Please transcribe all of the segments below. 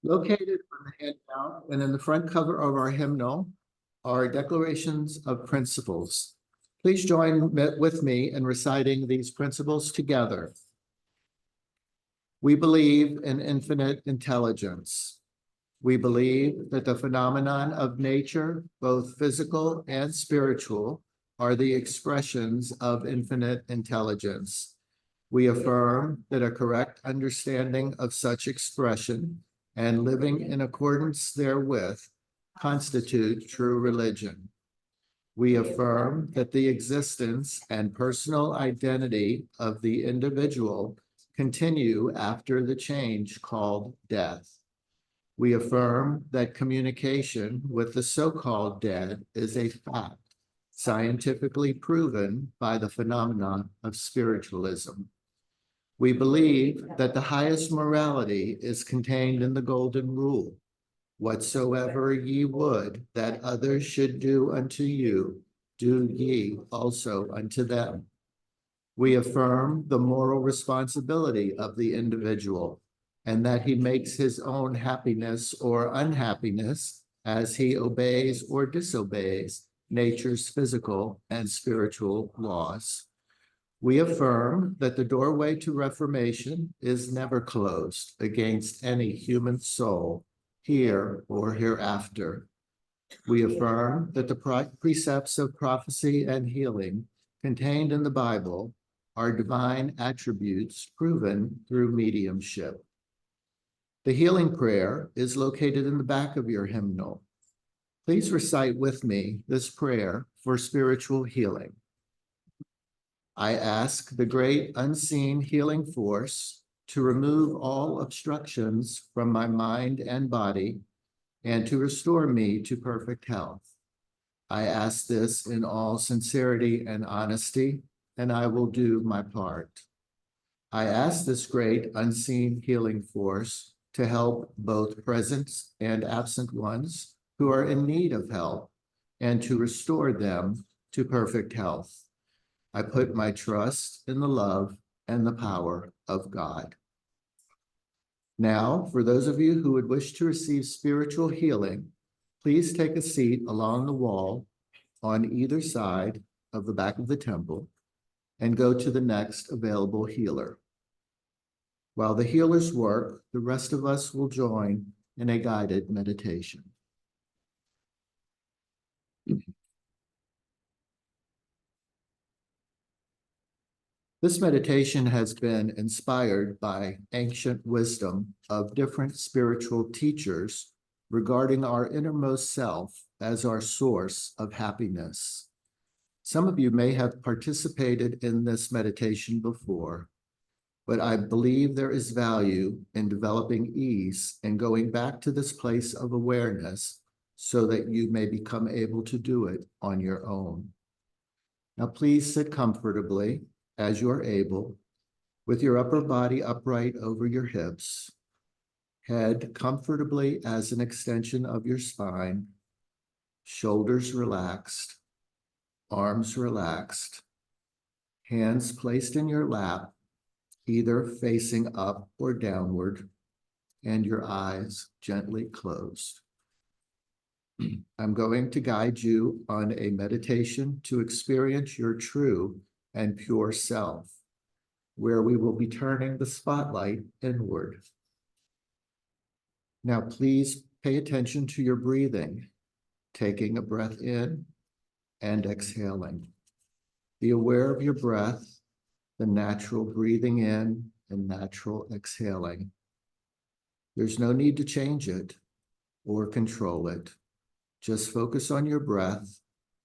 Located on the handout and in the front cover of our hymnal are declarations of principles. Please join with me in reciting these principles together. We believe in infinite intelligence. We believe that the phenomenon of nature, both physical and spiritual, are the expressions of infinite intelligence. We affirm that a correct understanding of such expression and living in accordance therewith constitute true religion. We affirm that the existence and personal identity of the individual continue after the change called death. We affirm that communication with the so-called dead is a fact, scientifically proven by the phenomenon of spiritualism. We believe that the highest morality is contained in the golden rule. Whatsoever ye would that others should do unto you, do ye also unto them. We affirm the moral responsibility of the individual and that he makes his own happiness or unhappiness as he obeys or disobeys nature's physical and spiritual laws. We affirm that the doorway to reformation is never closed against any human soul, here or hereafter. We affirm that the precepts of prophecy and healing contained in the Bible are divine attributes proven through mediumship. The healing prayer is located in the back of your hymnal. Please recite with me this prayer for spiritual healing. I ask the great unseen healing force to remove all obstructions from my mind and body and to restore me to perfect health. I ask this in all sincerity and honesty, and I will do my part. I ask this great unseen healing force to help both present and absent ones who are in need of help and to restore them to perfect health. I put my trust in the love and the power of God. Now, for those of you who would wish to receive spiritual healing, please take a seat along the wall on either side of the back of the temple and go to the next available healer. While the healers work, the rest of us will join in a guided meditation. This meditation has been inspired by ancient wisdom of different spiritual teachers regarding our innermost self as our source of happiness. Some of you may have participated in this meditation before, but I believe there is value in developing ease and going back to this place of awareness so that you may become able to do it on your own. Now, please sit comfortably as you are able, with your upper body upright over your hips, head comfortably as an extension of your spine, shoulders relaxed, arms relaxed, hands placed in your lap, either facing up or downward, and your eyes gently closed. I'm going to guide you on a meditation to experience your true and pure self, where we will be turning the spotlight inward. Now, please pay attention to your breathing, taking a breath in and exhaling. Be aware of your breath, the natural breathing in and natural exhaling. There's no need to change it or control it. Just focus on your breath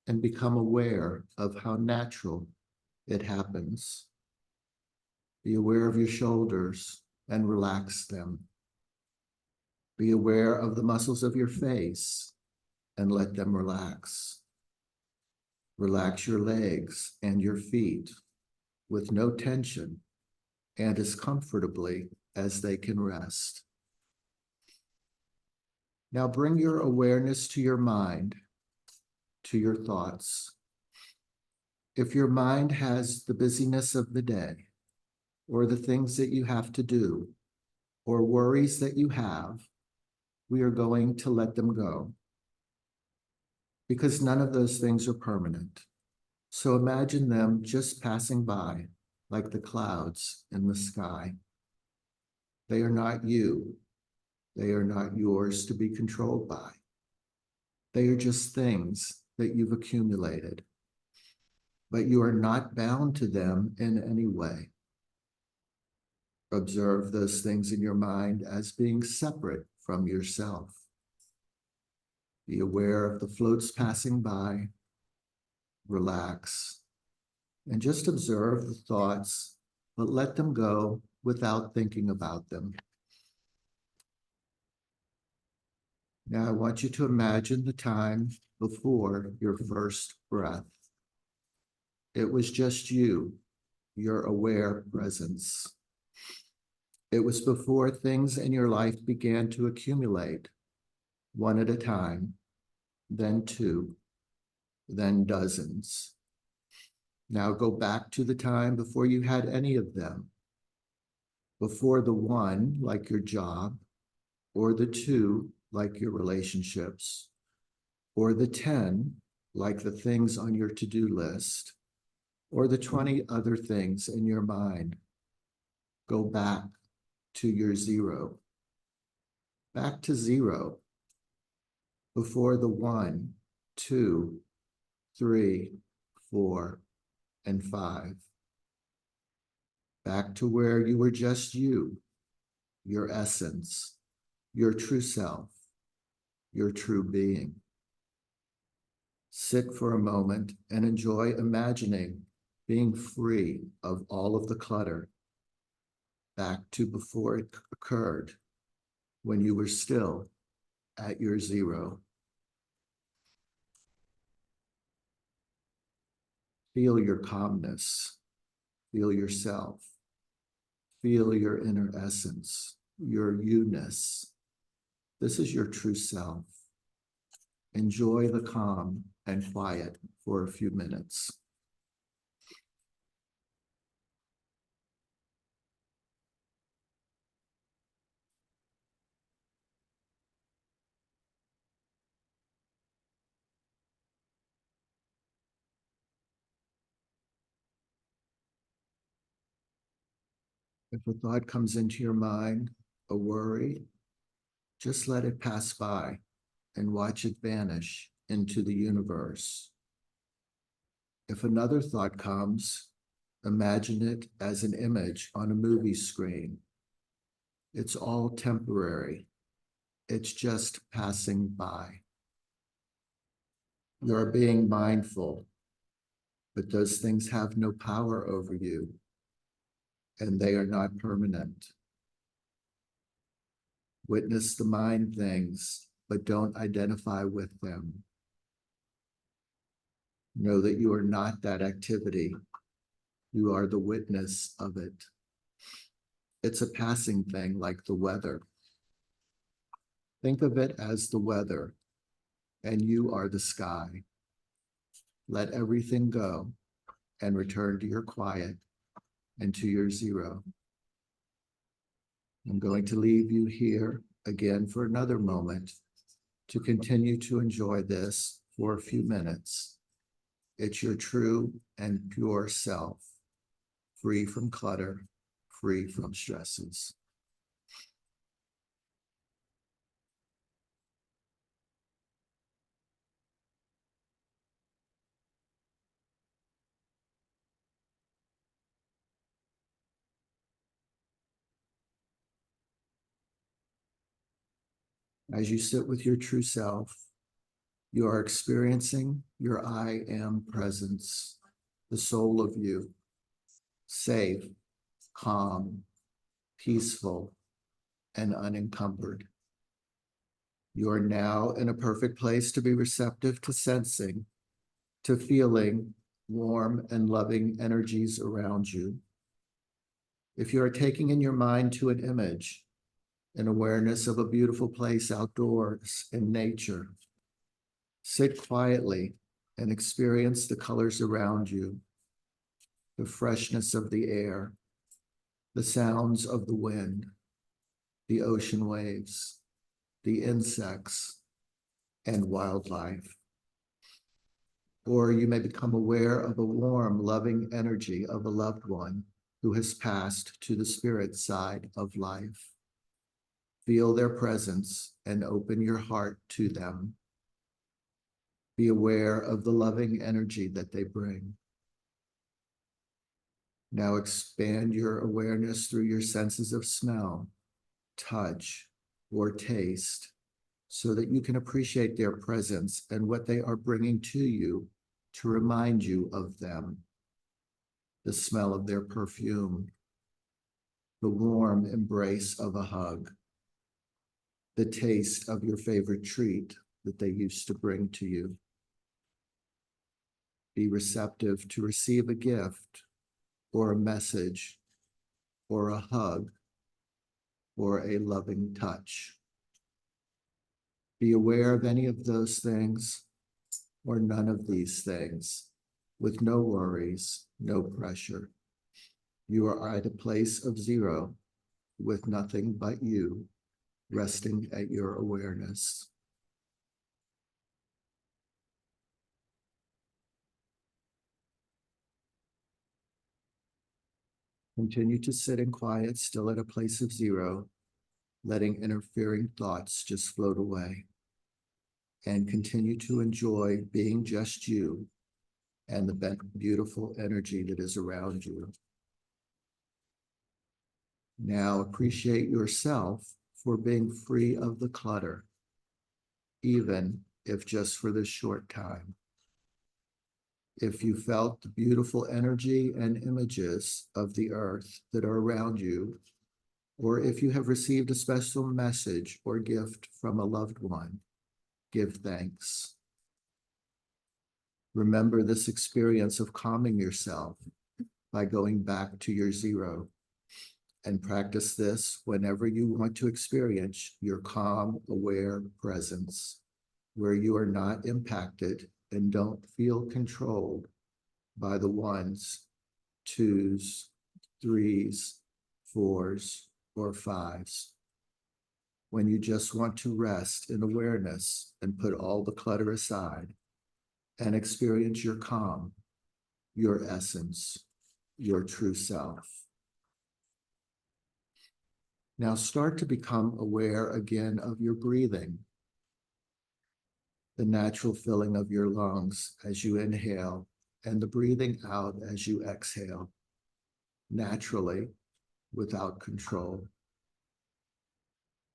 and become aware of how natural it happens. Be aware of your shoulders and relax them. Be aware of the muscles of your face and let them relax. Relax your legs and your feet with no tension and as comfortably as they can rest. Now bring your awareness to your mind, to your thoughts. If your mind has the busyness of the day, or the things that you have to do, or worries that you have, we are going to let them go, because none of those things are permanent. So imagine them just passing by, like the clouds in the sky. They are not you. They are not yours to be controlled by. They are just things that you've accumulated, but you are not bound to them in any way. Observe those things in your mind as being separate from yourself. Be aware of the floats passing by, relax, and just observe the thoughts, but let them go without thinking about them. Now I want you to imagine the time before your first breath. It was just you, your aware presence. It was before things in your life began to accumulate, one at a time, then two, then dozens. Now go back to the time before you had any of them, before the one, like your job, or the two, like your relationships, or the 10, like the things on your to-do list, or the 20 other things in your mind. Go back to your zero. Back to zero, before the 1, 2, 3, 4, and 5. Back to where you were just you, your essence, your true self, your true being. Sit for a moment and enjoy imagining being free of all of the clutter, back to before it occurred, when you were still at your zero. Feel your calmness, feel yourself, feel your inner essence, your you-ness. This is your true self. Enjoy the calm and quiet for a few minutes. If a thought comes into your mind, a worry, just let it pass by and watch it vanish into the universe. If another thought comes, imagine it as an image on a movie screen. It's all temporary. It's just passing by. You're being mindful, but those things have no power over you, and they are not permanent. Witness the mind things, but don't identify with them. Know that you are not that activity. You are the witness of it. It's a passing thing, like the weather. Think of it as the weather, and you are the sky. Let everything go and return to your quiet and to your zero. I'm going to leave you here again for another moment to continue to enjoy this for a few minutes. It's your true and pure self, free from clutter, free from stresses. As you sit with your true self, you are experiencing your I am presence, the soul of you, safe, calm, peaceful, and unencumbered. You are now in a perfect place to be receptive to sensing, to feeling warm and loving energies around you. If you are taking in your mind to an image, an awareness of a beautiful place outdoors in nature, sit quietly and experience the colors around you, the freshness of the air, the sounds of the wind, the ocean waves. the insects, and wildlife. Or you may become aware of a warm, loving energy of a loved one who has passed to the spirit side of life. Feel their presence and open your heart to them. Be aware of the loving energy that they bring. Now expand your awareness through your senses of smell, touch, or taste, so that you can appreciate their presence and what they are bringing to you to remind you of them. The smell of their perfume, the warm embrace of a hug, the taste of your favorite treat that they used to bring to you. Be receptive to receive a gift or a message or a hug or a loving touch. Be aware of any of those things or none of these things, with no worries, no pressure. You are at a place of zero with nothing but you resting at your awareness. Continue to sit in quiet, still at a place of zero, letting interfering thoughts just float away. And continue to enjoy being just you and the beautiful energy that is around you. Now appreciate yourself for being free of the clutter, even if just for this short time. If you felt the beautiful energy and images of the earth that are around you, or if you have received a special message or gift from a loved one, give thanks. Remember this experience of calming yourself by going back to your zero, and practice this whenever you want to experience your calm, aware presence, where you are not impacted and don't feel controlled by the ones, twos, threes, fours, or fives. When you just want to rest in awareness and put all the clutter aside and experience your calm, your essence, your true self. Now start to become aware again of your breathing, the natural filling of your lungs as you inhale and the breathing out as you exhale, naturally, without control.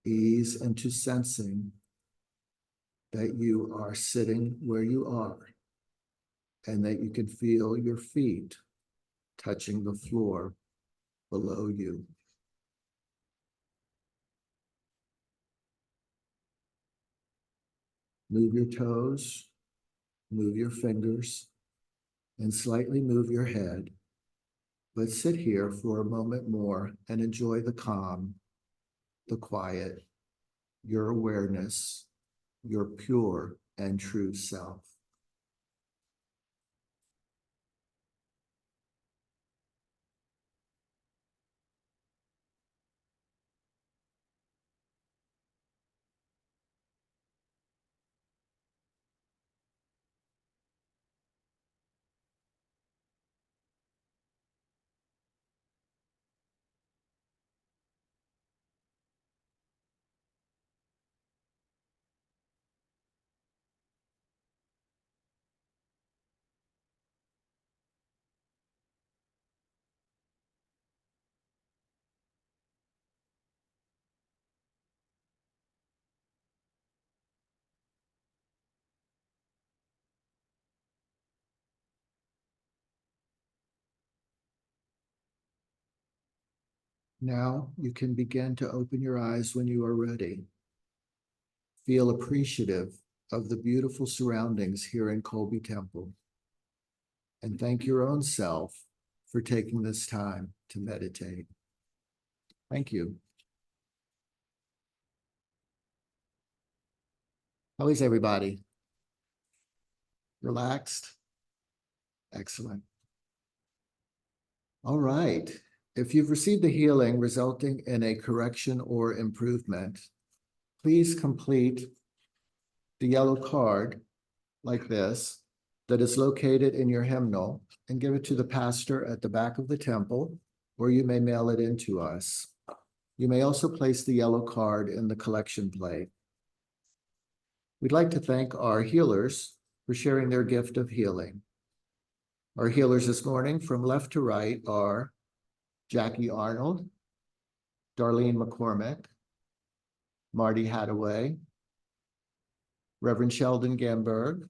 Ease into sensing that you are sitting where you are and that you can feel your feet touching the floor below you. Move your toes, move your fingers, and slightly move your head. But sit here for a moment more and enjoy the calm, the quiet, your awareness, your pure and true self. Now you can begin to open your eyes when you are ready. Feel appreciative of the beautiful surroundings here in Colby Temple. And thank your own self for taking this time to meditate. Thank you. How is everybody? Relaxed? Excellent. All right. If you've received a healing resulting in a correction or improvement, please complete the yellow card like this that is located in your hymnal and give it to the pastor at the back of the temple, or you may mail it in to us. You may also place the yellow card in the collection plate. We'd like to thank our healers for sharing their gift of healing. Our healers this morning from left to right are Jackie Arnold, Darlene McCormick, Marty Hadaway, Reverend Sheldon Gamberg,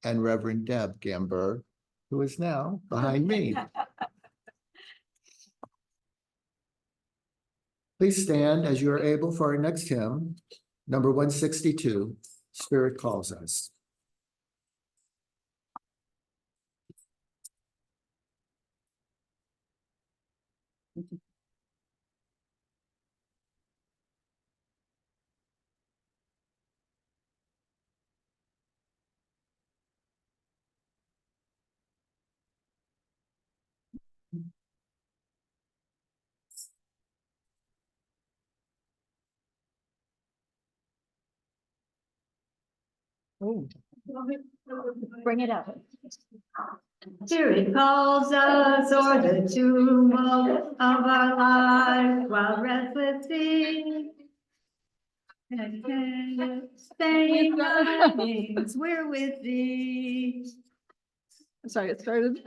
and Reverend Deb Gamberg, who is now behind me. Please stand as you are able for our next hymn, number 162, Spirit Calls Us. Oh. Bring it up. Spirit calls us o'er the tumult of our lives while restless feet. Saying our names, we're with thee. I'm sorry, it started.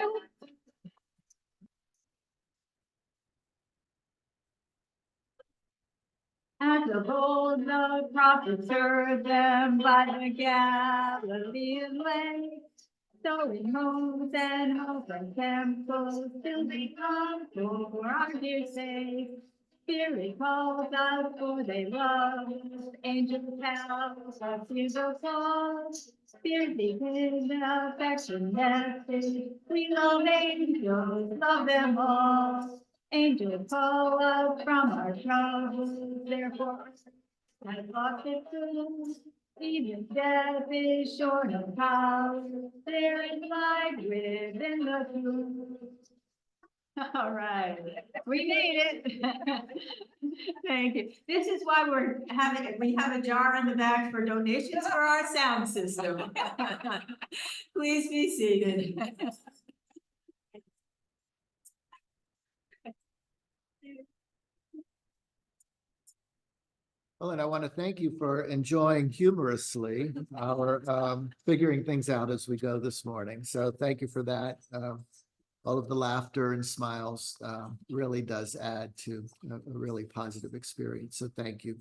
As of old, the prophets heard them by the Galilean lake. So in homes and open temples still become for our dear sake. Spirit calls out for they love, angels tell us beautiful. Spirit begins an affection message, we love angels, love them all. Angels call us from our troubles, therefore I lost it too. Even death is short of power, there is light within the truth. All right, we made it. Thank you. This is why we have a jar in the back for donations for our sound system. Please be seated. Well, and I want to thank you for enjoying humorously our figuring things out as we go this morning. So thank you for that. All of the laughter and smiles really does add to a really positive experience. So thank you.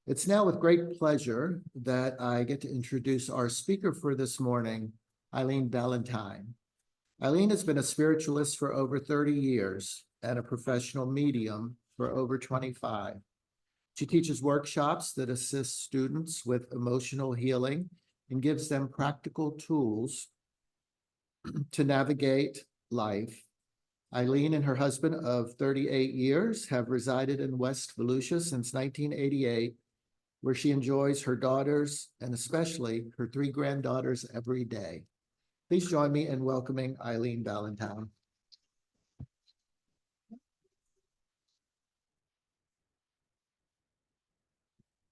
It's now with great pleasure that I get to introduce our speaker for this morning, Ilene Ballentine. Ilene has been a spiritualist for over 30 years and a professional medium for over 25. She teaches workshops that assist students with emotional healing and gives them practical tools to navigate life. Ilene and her husband of 38 years have resided in West Volusia since 1988, where she enjoys her daughters and especially her 3 granddaughters every day. Please join me in welcoming Ilene Ballentine.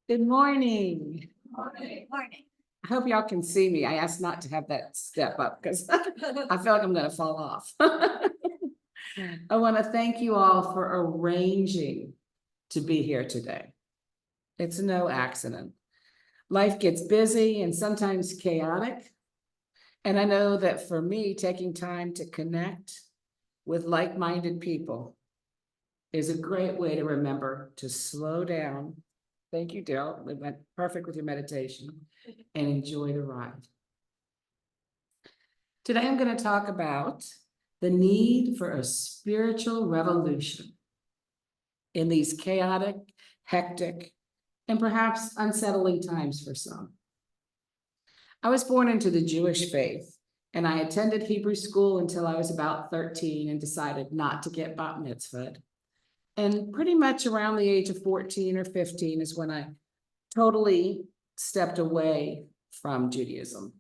Good morning. Morning. I hope y'all can see me. I asked not to have that step up because I feel like I'm going to fall off. I want to thank you all for arranging to be here today. It's no accident. Life gets busy and sometimes chaotic. And I know that for me, taking time to connect with like-minded people is a great way to remember to slow down. Thank you, Dale. It went perfect with your meditation, and enjoy the ride. Today, I'm going to talk about the need for a spiritual revolution in these chaotic, hectic, and perhaps unsettling times for some. I was born into the Jewish faith, and I attended Hebrew school until I was about 13 and decided not to get bat mitzvahed. And pretty much around the age of 14 or 15 is when I totally stepped away from Judaism.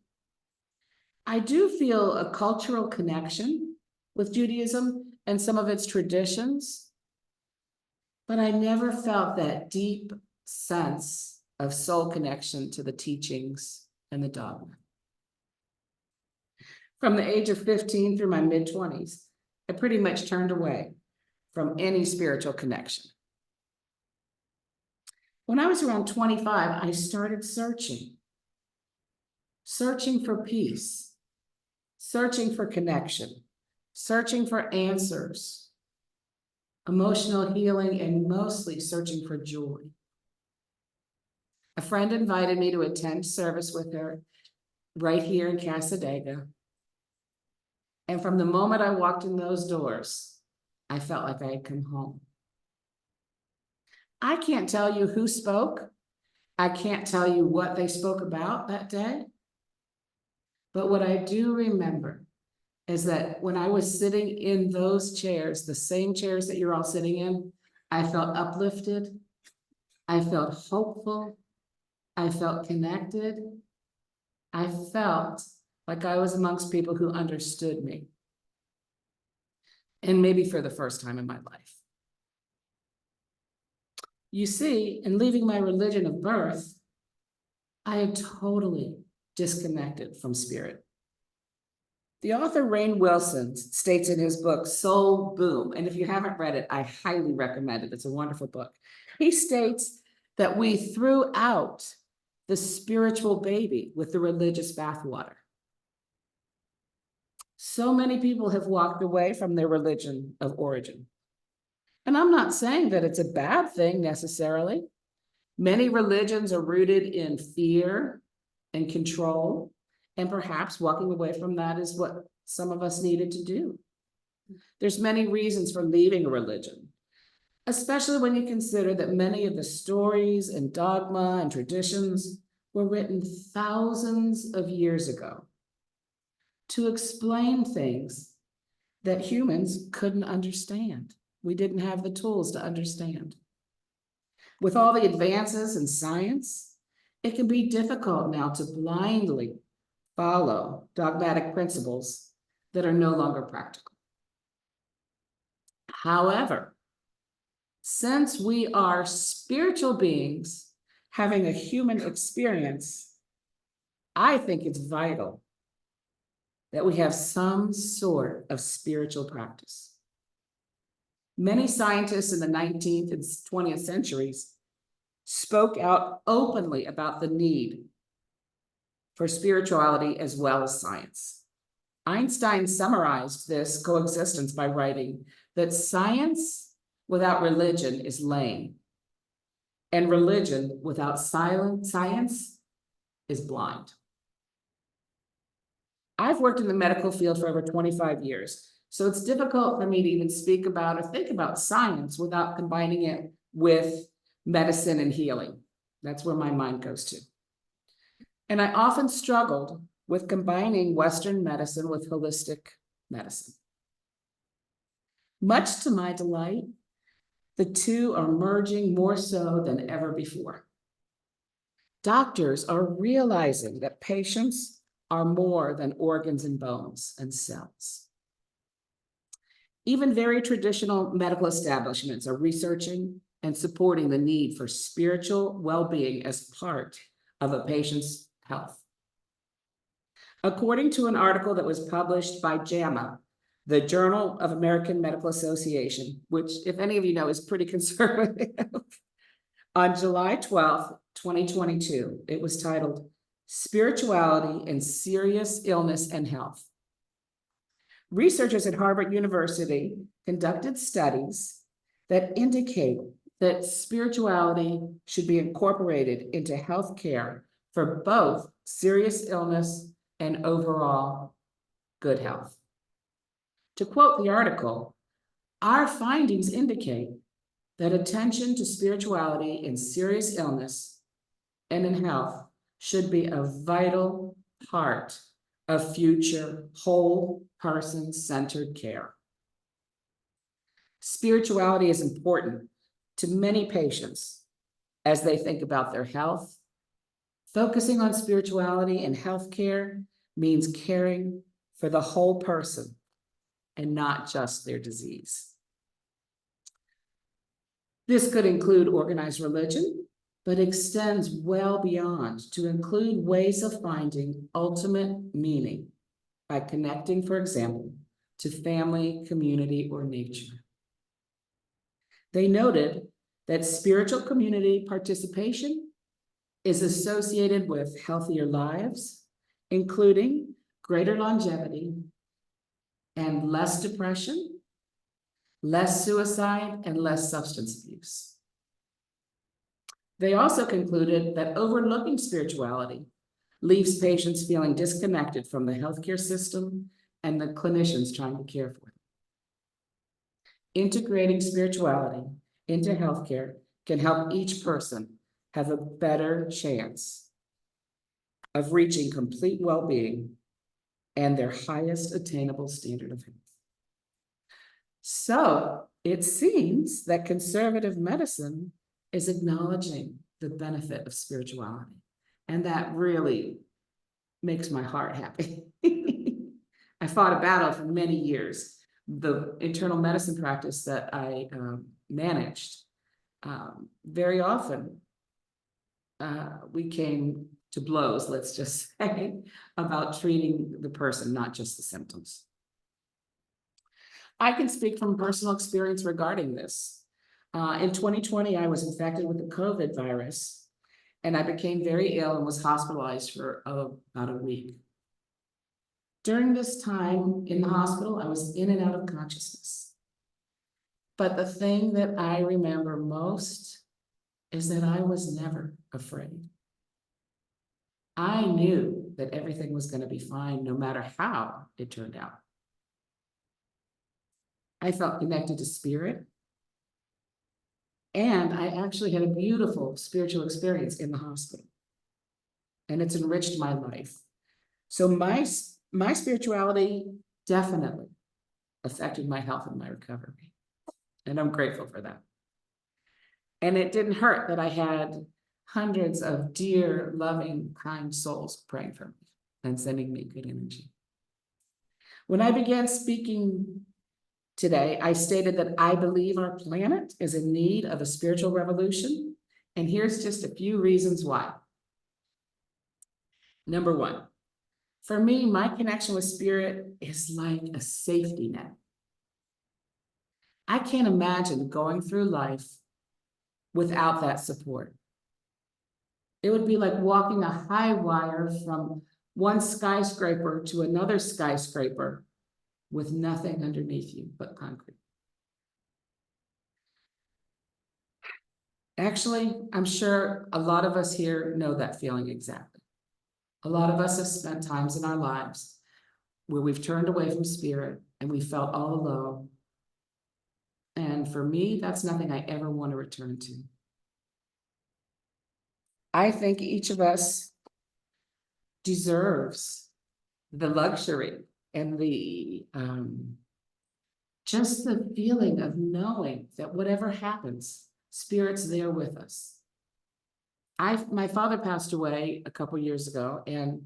I do feel a cultural connection with Judaism and some of its traditions, but I never felt that deep sense of soul connection to the teachings and the dogma. From the age of 15 through my mid-20s, I pretty much turned away from any spiritual connection. When I was around 25, I started searching for peace, searching for connection, searching for answers, emotional healing, and mostly searching for joy. A friend invited me to attend service with her right here in Cassadaga. And from the moment I walked in those doors, I felt like I had come home. I can't tell you who spoke. I can't tell you what they spoke about that day. But what I do remember is that when I was sitting in those chairs, the same chairs that you're all sitting in, I felt uplifted. I felt hopeful. I felt connected. I felt like I was amongst people who understood me. And maybe for the first time in my life. You see, in leaving my religion of birth, I had totally disconnected from spirit. The author Rainn Wilson states in his book, Soul Boom, and if you haven't read it, I highly recommend it. It's a wonderful book. He states that we threw out the spiritual baby with the religious bathwater. So many people have walked away from their religion of origin. And I'm not saying that it's a bad thing necessarily. Many religions are rooted in fear and control, and perhaps walking away from that is what some of us needed to do. There's many reasons for leaving a religion, especially when you consider that many of the stories and dogma and traditions were written thousands of years ago to explain things that humans couldn't understand. We didn't have the tools to understand. With all the advances in science, it can be difficult now to blindly follow dogmatic principles that are no longer practical. However, since we are spiritual beings having a human experience, I think it's vital that we have some sort of spiritual practice. Many scientists in the 19th and 20th centuries spoke out openly about the need for spirituality as well as science. Einstein summarized this coexistence by writing that science without religion is lame, and religion without science is blind. I've worked in the medical field for over 25 years. So it's difficult for me to even speak about or think about science without combining it with medicine and healing. That's where my mind goes to. And I often struggled with combining Western medicine with holistic medicine. Much to my delight, the two are merging more so than ever before. Doctors are realizing that patients are more than organs and bones and cells. Even very traditional medical establishments are researching and supporting the need for spiritual well-being as part of a patient's health. According to an article that was published by JAMA, the Journal of American Medical Association, which, if any of you know, is pretty conservative, on July 12th, 2022, it was titled Spirituality in Serious Illness and Health. Researchers at Harvard University conducted studies that indicate that spirituality should be incorporated into healthcare for both serious illness and overall good health. To quote the article, our findings indicate that attention to spirituality in serious illness and in health should be a vital part of future whole person-centered care. Spirituality is important to many patients as they think about their health. Focusing on spirituality in healthcare means caring for the whole person and not just their disease. This could include organized religion, but extends well beyond to include ways of finding ultimate meaning by connecting, for example, to family, community, or nature. They noted that spiritual community participation is associated with healthier lives, including greater longevity and less depression, less suicide, and less substance abuse. They also concluded that overlooking spirituality leaves patients feeling disconnected from the healthcare system and the clinicians trying to care for them. Integrating spirituality into healthcare can help each person have a better chance of reaching complete well-being and their highest attainable standard of health. So it seems that conservative medicine is acknowledging the benefit of spirituality, and that really makes my heart happy. I fought a battle for many years. The internal medicine practice that I managed, very often we came to blows, let's just say, about treating the person, not just the symptoms. I can speak from personal experience regarding this. In 2020, I was infected with the COVID virus, and I became very ill and was hospitalized for about a week. During this time in the hospital, I was in and out of consciousness. But the thing that I remember most is that I was never afraid. I knew that everything was going to be fine, no matter how it turned out. I felt connected to spirit. And I actually had a beautiful spiritual experience in the hospital. And it's enriched my life. So my spirituality definitely affected my health and my recovery. And I'm grateful for that. And it didn't hurt that I had hundreds of dear, loving, kind souls praying for me and sending me good energy. When I began speaking today, I stated that I believe our planet is in need of a spiritual revolution. And here's just a few reasons why. Number one, for me, my connection with spirit is like a safety net. I can't imagine going through life without that support. It would be like walking a high wire from one skyscraper to another skyscraper with nothing underneath you but concrete. Actually, I'm sure a lot of us here know that feeling exactly. A lot of us have spent times in our lives where we've turned away from spirit and we felt all alone. And for me, that's nothing I ever want to return to. I think each of us deserves the luxury and the just the feeling of knowing that whatever happens, spirit's there with us. My father passed away a couple years ago, and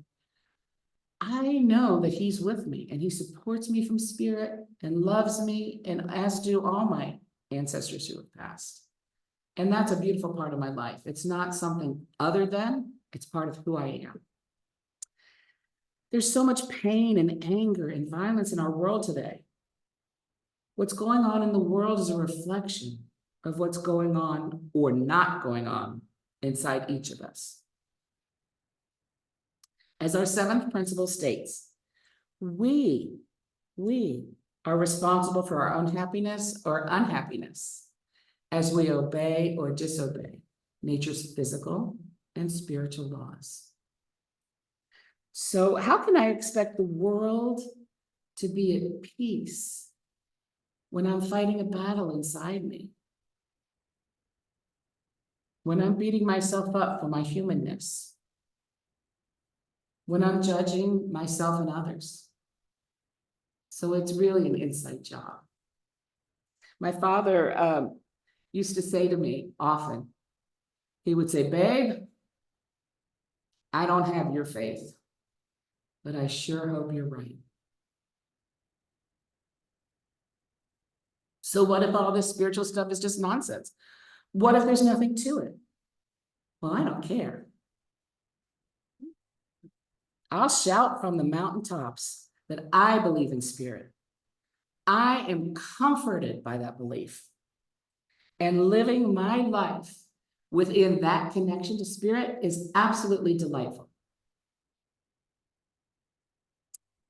I know that he's with me and he supports me from spirit and loves me, and as do all my ancestors who have passed. And that's a beautiful part of my life. It's not something other than, it's part of who I am. There's so much pain and anger and violence in our world today. What's going on in the world is a reflection of what's going on or not going on inside each of us. As our seventh principle states, we are responsible for our own happiness or unhappiness as we obey or disobey nature's physical and spiritual laws. So how can I expect the world to be at peace when I'm fighting a battle inside me? When I'm beating myself up for my humanness? When I'm judging myself and others? So it's really an inside job. My father used to say to me often, he would say, "Babe, I don't have your faith, but I sure hope you're right." So what if all this spiritual stuff is just nonsense? What if there's nothing to it? Well, I don't care. I'll shout from the mountaintops that I believe in spirit. I am comforted by that belief. And living my life within that connection to spirit is absolutely delightful.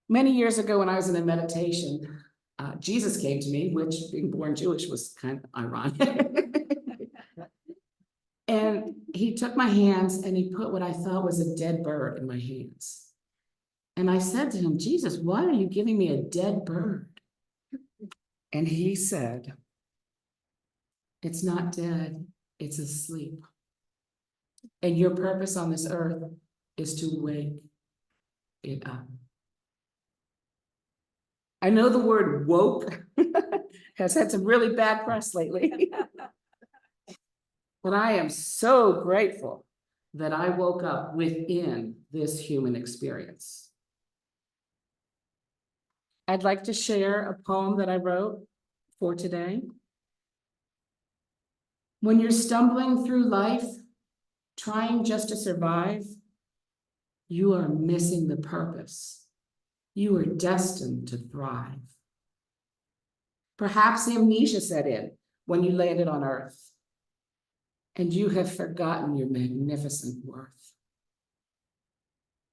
Many years ago, when I was in a meditation, Jesus came to me, which being born Jewish was kind of ironic. And he took my hands and he put what I thought was a dead bird in my hands. And I said to him, Jesus, why are you giving me a dead bird? And he said, it's not dead, it's asleep. And your purpose on this earth is to wake it up. I know the word woke has had some really bad press lately. But I am so grateful that I woke up within this human experience. I'd like to share a poem that I wrote for today. When you're stumbling through life, trying just to survive, you are missing the purpose. You are destined to thrive. Perhaps amnesia set in when you landed on Earth, and you have forgotten your magnificent worth.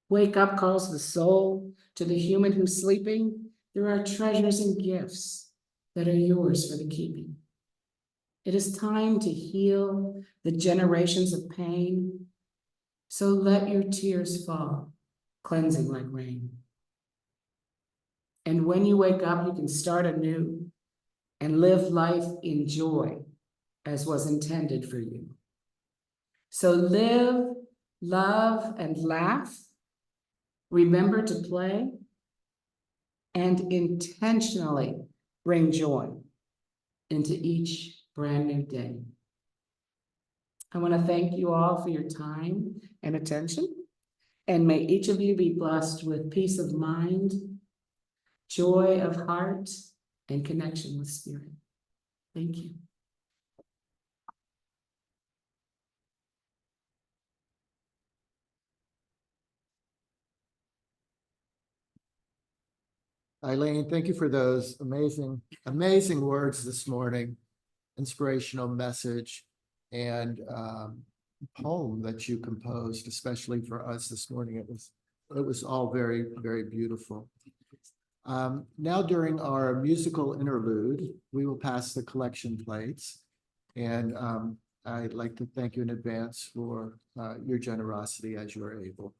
Wake up calls the soul to the human who's sleeping. There are treasures and gifts that are yours for the keeping. It is time to heal the generations of pain. So let your tears fall, cleansing like rain. And when you wake up, you can start anew and live life in joy as was intended for you. So live, love, and laugh. Remember to play and intentionally bring joy into each brand new day. I want to thank you all for your time and attention, and may each of you be blessed with peace of mind, joy of heart, and connection with spirit. Thank you. Ilene, thank you for those amazing, amazing words this morning, inspirational message, and poem that you composed, especially for us this morning. It was all very, very beautiful. Now during our musical interlude, we will pass the collection plates. And I'd like to thank you in advance for your generosity as you are able.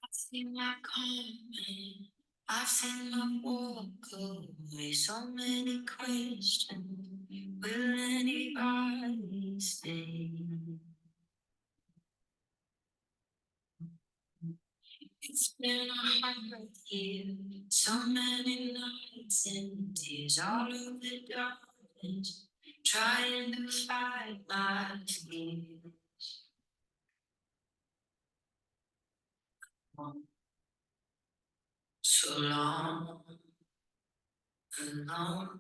I've seen my coming, I've seen my walk away. So many questions, will anybody stay? It's been a hard year, so many nights and tears, all of the darkness, trying to fight my fears. So long, alone.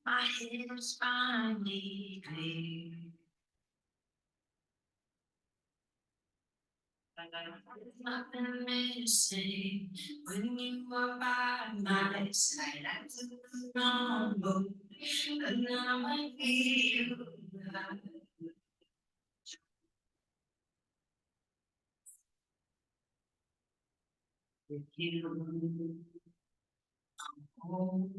My head is finally clear. Nothing missing when you were by my side. I took the wrong road, but now I feel right with you. Oh.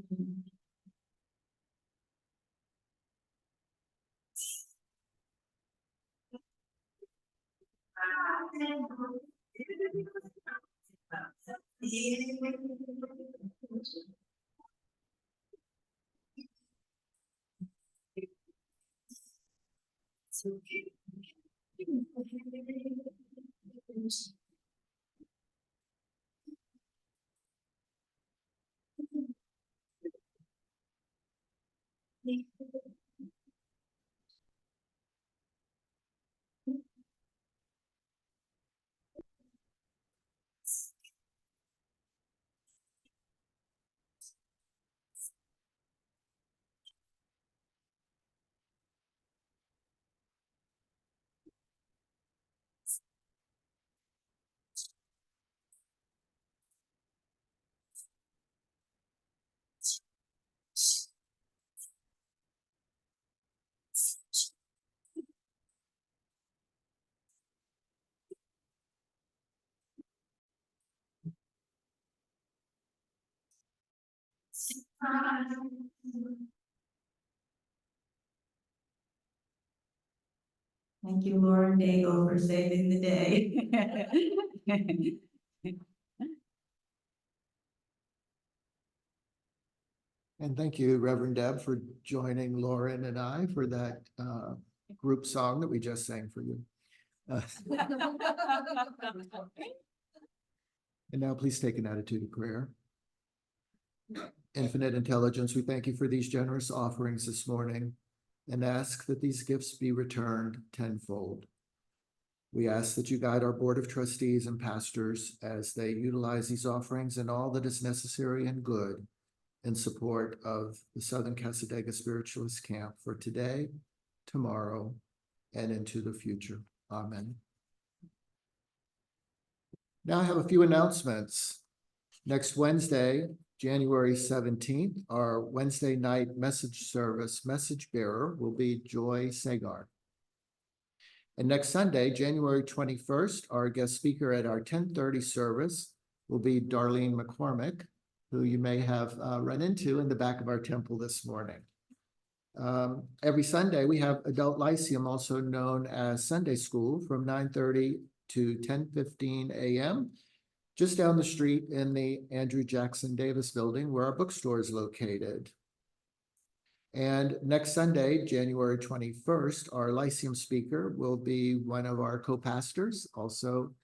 Thank you, Lauren Daigle, for saving the day. And thank you, Reverend Deb, for joining Lauren and I for that group song that we just sang for you. And now please take an attitude of prayer. Infinite intelligence, we thank you for these generous offerings this morning and ask that these gifts be returned tenfold. We ask that you guide our Board of Trustees and pastors as they utilize these offerings and all that is necessary and good in support of the Southern Cassadaga Spiritualist Camp for today, tomorrow, and into the future. Amen. Now I have a few announcements. Next Wednesday, January 17th, our Wednesday night message service message bearer will be Joy Sagar. And next Sunday, January 21st, our guest speaker at our 10:30 service will be Darlene McCormick, who you may have run into in the back of our temple this morning. Every Sunday, we have Adult Lyceum, also known as Sunday School, from 9:30 to 10:15 a.m., just down the street in the Andrew Jackson Davis building where our bookstore is located. And next Sunday, January 21st, our Lyceum speaker will be one of our co-pastors, also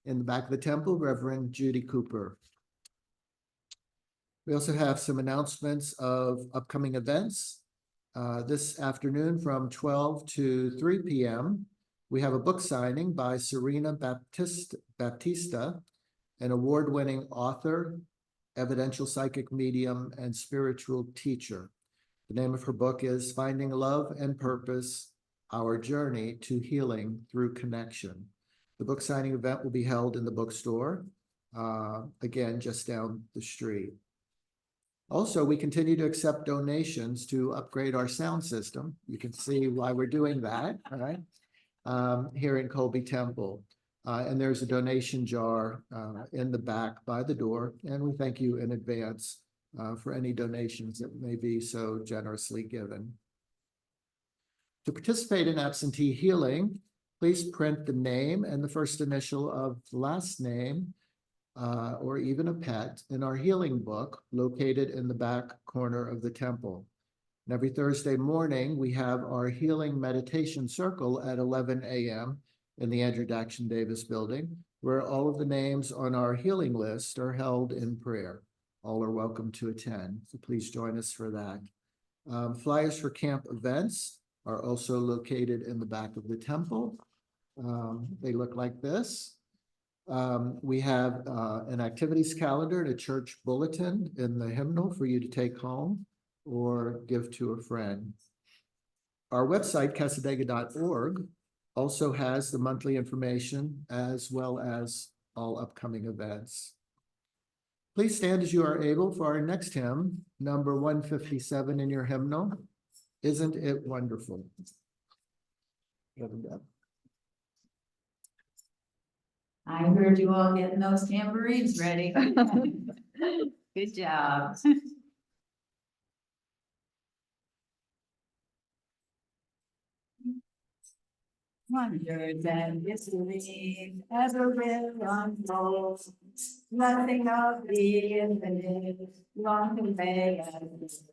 in the back of the temple, Reverend Judy Cooper. We also have some announcements of upcoming events. This afternoon from 12 to 3 p.m., we have a book signing by Serena Baptista, an award-winning author, evidential psychic medium, and spiritual teacher. The name of her book is Finding Love and Purpose, Our Journey to Healing Through Connection. The book signing event will be held in the bookstore, again, just down the street. Also, we continue to accept donations to upgrade our sound system. You can see why we're doing that, all right, here in Colby Temple. And there's a donation jar in the back by the door, and we thank you in advance for any donations that may be so generously given. To participate in absentee healing, please print the name and the first initial of the last name or even a pet in our healing book located in the back corner of the temple. And every Thursday morning, we have our healing meditation circle at 11 a.m. in the Andrew Jackson Davis building, where all of the names on our healing list are held in prayer. All are welcome to attend, so please join us for that. Flyers for camp events are also located in the back of the temple. They look like this. We have an activities calendar and a church bulletin in the hymnal for you to take home or give to a friend. Our website, cassadaga.org, also has the monthly information as well as all upcoming events. Please stand as you are able for our next hymn, number 157 in your hymnal. Isn't it wonderful? I heard you all getting those tambourines ready. Good job. Wonders and mysteries ever will unfold. Nothing of the infinite, long convey us.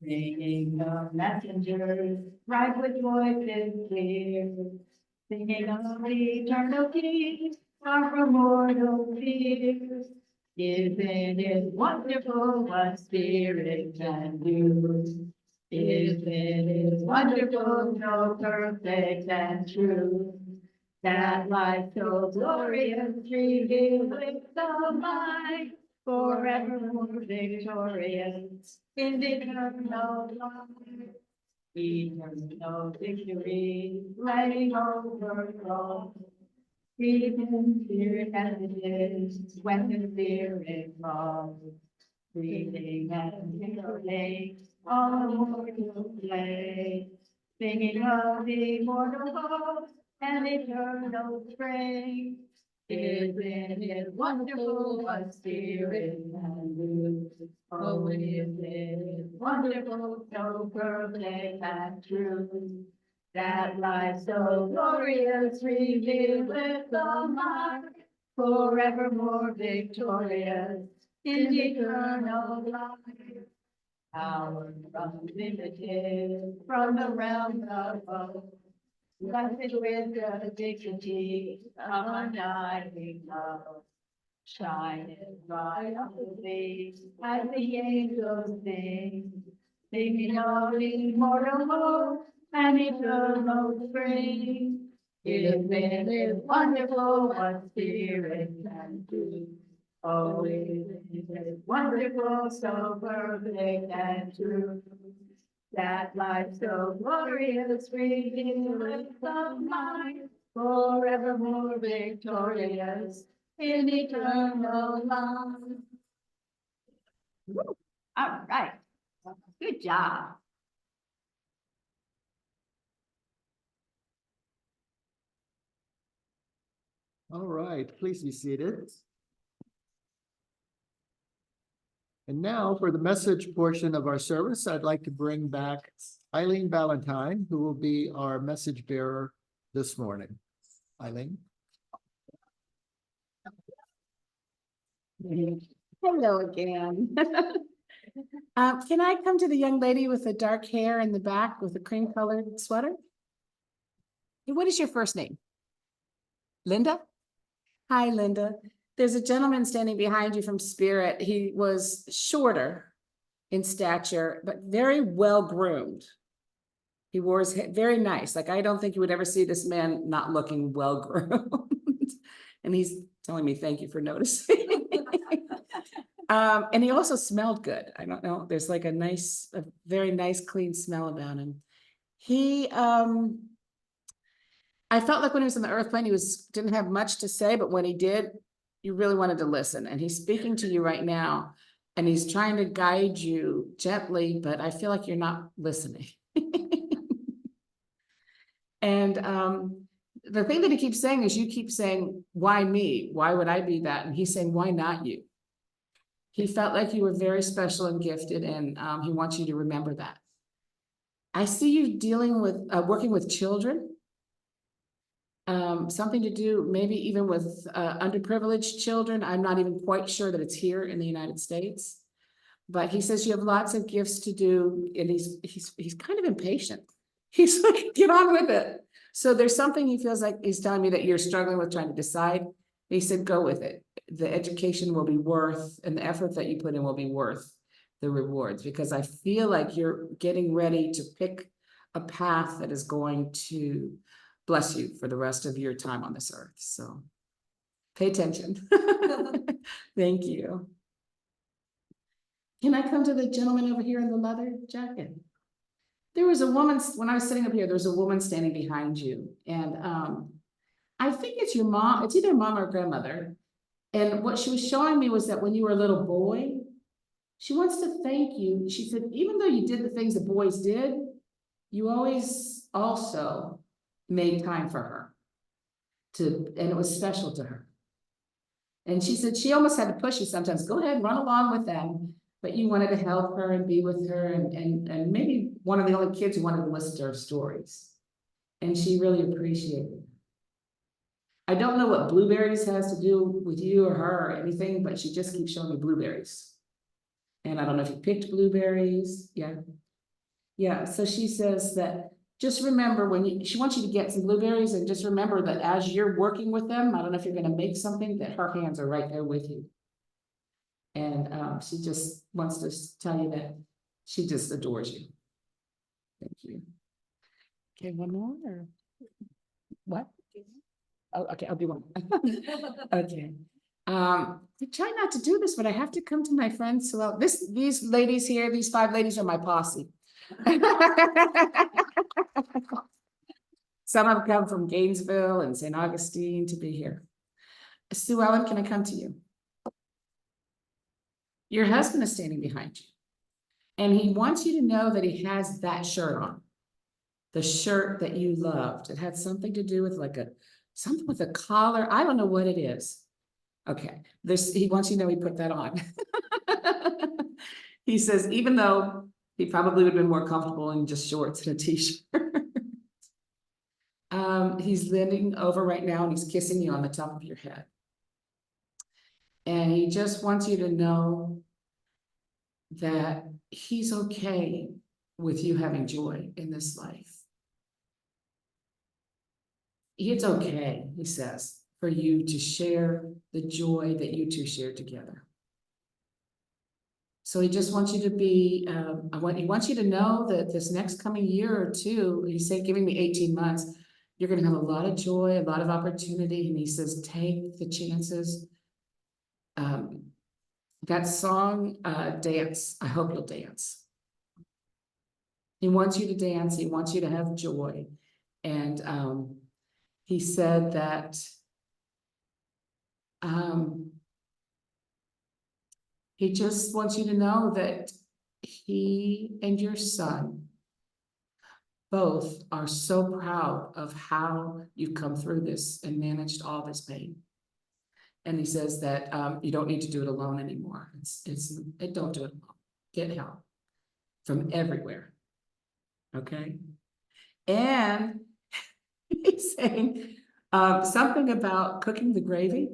Singing the messengers, bright with voices clear. Singing of the eternal King, far from mortal fears. Isn't it wonderful what spirit can do? Isn't it wonderful, so perfect and true? That life so glorious, revealed with the light, forevermore victorious in eternal life. Eternal victory, reigning over all. Freedom, spirit, as it is, when the spirit falls. Breathing and tingling, all mortal play. Singing of the immortal hope and eternal strength. Isn't it wonderful what spirit can do? Oh, isn't it wonderful, so perfect and true? That life so glorious, revealed with the mark, forevermore victorious in eternal life. Power from limited, from the realm above, blessed with the dignity of undying love. Shining triumphantly as the angels sing, singing of immortal hope and eternal spring. Isn't it wonderful what spirit can do? Oh, isn't it wonderful, so perfect and true? That life so glorious, revealed with the mind, forevermore victorious in eternal life. All right, good job. All right, please be seated. And now for the message portion of our service, I'd like to bring back Ilene Ballentine, who will be our message bearer this morning. Ilene. Hello again. Can I come to the young lady with the dark hair in the back with the cream colored sweater? Hey, what is your first name? Linda? Hi, Linda. There's a gentleman standing behind you from Spirit. He was shorter in stature, but very well groomed. He wore his hair very nice. Like, I don't think you would ever see this man not looking well groomed. And he's telling me, thank you for noticing. And he also smelled good. I don't know. There's like a very nice, clean smell about him. I felt like when he was in the earth plane, didn't have much to say, but when he did, you really wanted to listen. And he's speaking to you right now, and he's trying to guide you gently, but I feel like you're not listening. And the thing that he keeps saying is, you keep saying, why me? Why would I be that? And he's saying, why not you? He felt like you were very special and gifted, and he wants you to remember that. I see you dealing with, working with children. Something to do maybe even with underprivileged children. I'm not even quite sure that it's here in the United States, but he says you have lots of gifts to do, and he's kind of impatient. He's like, get on with it. So there's something he feels like he's telling me that you're struggling with trying to decide. He said, go with it. The education will be worth, and the effort that you put in will be worth the rewards, because I feel like you're getting ready to pick a path that is going to bless you for the rest of your time on this earth. So pay attention. Thank you. Can I come to the gentleman over here in the leather jacket? There was a woman, when I was sitting up here, there was a woman standing behind you, and I think it's your mom, it's either mom or grandmother. And what she was showing me was that when you were a little boy, she wants to thank you. She said, even though you did the things the boys did, you always also made time for her and it was special to her. And she said she almost had to push you sometimes, go ahead, run along with them. But you wanted to help her and be with her and maybe one of the only kids who wanted to listen to her stories. And she really appreciated it. I don't know what blueberries has to do with you or her or anything, but she just keeps showing me blueberries. And I don't know if you picked blueberries, yeah. Yeah, so she says that just remember she wants you to get some blueberries and just remember that as you're working with them, I don't know if you're gonna make something, that her hands are right there with you. And she just wants to tell you that she just adores you. Thank you. Okay, one more or what? Oh, okay, I'll do one. Okay. I try not to do this, but I have to come to my friends. So these ladies here, these 5 ladies are my posse. Some have come from Gainesville and St. Augustine to be here. Sue Ellen, can I come to you? Your husband is standing behind you. And he wants you to know that he has that shirt on. The shirt that you loved. It had something to do with something with a collar. I don't know what it is. Okay, he wants you to know he put that on. He says, even though he probably would have been more comfortable in just shorts and a t-shirt. He's leaning over right now and he's kissing you on the top of your head. And he just wants you to know that he's okay with you having joy in this life. It's okay, he says, for you to share the joy that you two share together. So he just wants you to be, he wants you to know that this next coming year or two, he said, giving me 18 months, you're going to have a lot of joy, a lot of opportunity. And he says, take the chances. That song, Dance, I hope you'll dance. He wants you to dance. He wants you to have joy. And he said that he just wants you to know that he and your son both are so proud of how you've come through this and managed all this pain. And he says that you don't need to do it alone anymore. Don't do it alone. Get help from everywhere. Okay. And he's saying something about cooking the gravy.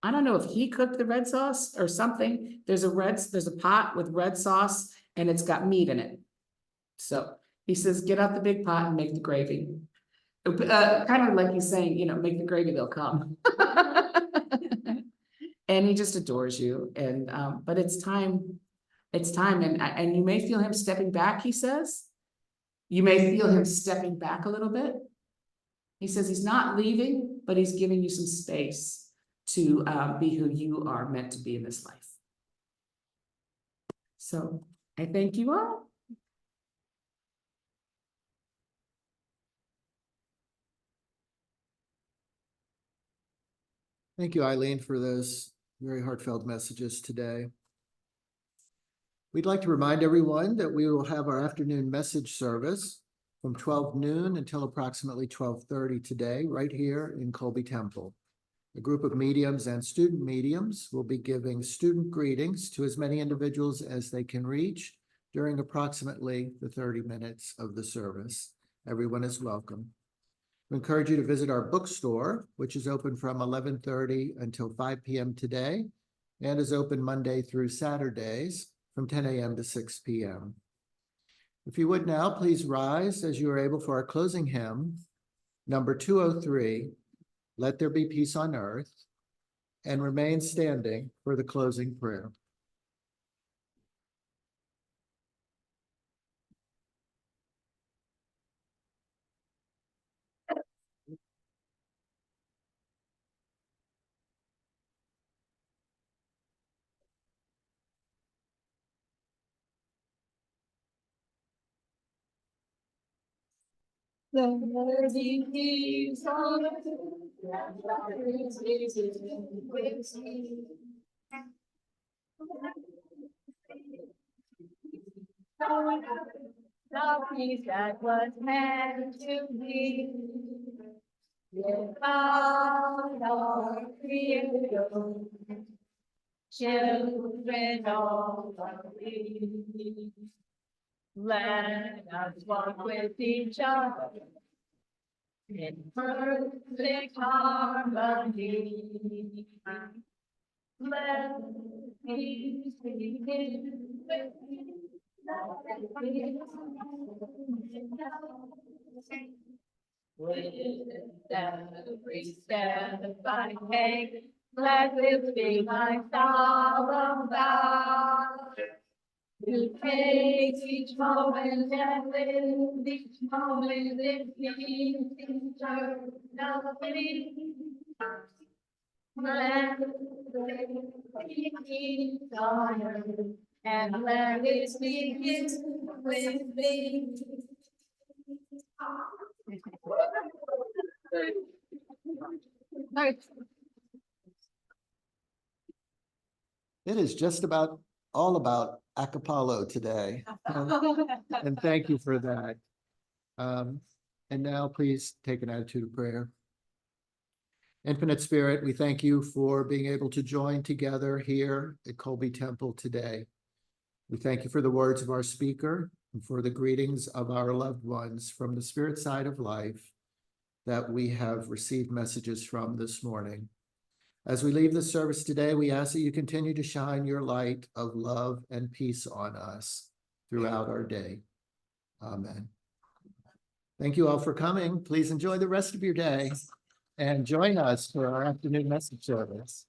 I don't know if he cooked the red sauce or something. There's a pot with red sauce and it's got meat in it. So he says, get out the big pot and make the gravy. Kind of like he's saying, make the gravy, they'll come. And he just adores you. And but it's time. And you may feel him stepping back, he says. You may feel him stepping back a little bit. He says he's not leaving, but he's giving you some space to be who you are meant to be in this life. So I thank you all. Thank you, Eileen, for those very heartfelt messages today. We'd like to remind everyone that we will have our afternoon message service from 12 noon until approximately 12:30 today, right here in Colby Temple. A group of mediums and student mediums will be giving student greetings to as many individuals as they can reach during approximately the 30 minutes of the service. Everyone is welcome. We encourage you to visit our bookstore, which is open from 11:30 until 5 p.m. today and is open Monday through Saturdays from 10 a.m. to 6 p.m. If you would now, please rise as you are able for our closing hymn, number 203, Let There Be Peace on Earth, and remain standing for the closing prayer. The worthy keeps on. The peace that was meant to be. With God our Creator, children all of thee. Let us walk with each other in perfect harmony. Let peace begin with you. With every step I take, let this be my solemn vow. To take each moment and live each moment in peace eternally. Let the peace on earth, and let it begin with me. It is just about all about acapella today. And thank you for that. And now please take an attitude of prayer. Infinite Spirit, we thank you for being able to join together here at Colby Temple today. We thank you for the words of our speaker and for the greetings of our loved ones from the spirit side of life that we have received messages from this morning. As we leave the service today, we ask that you continue to shine your light of love and peace on us throughout our day. Amen. Thank you all for coming. Please enjoy the rest of your day and join us for our afternoon message service.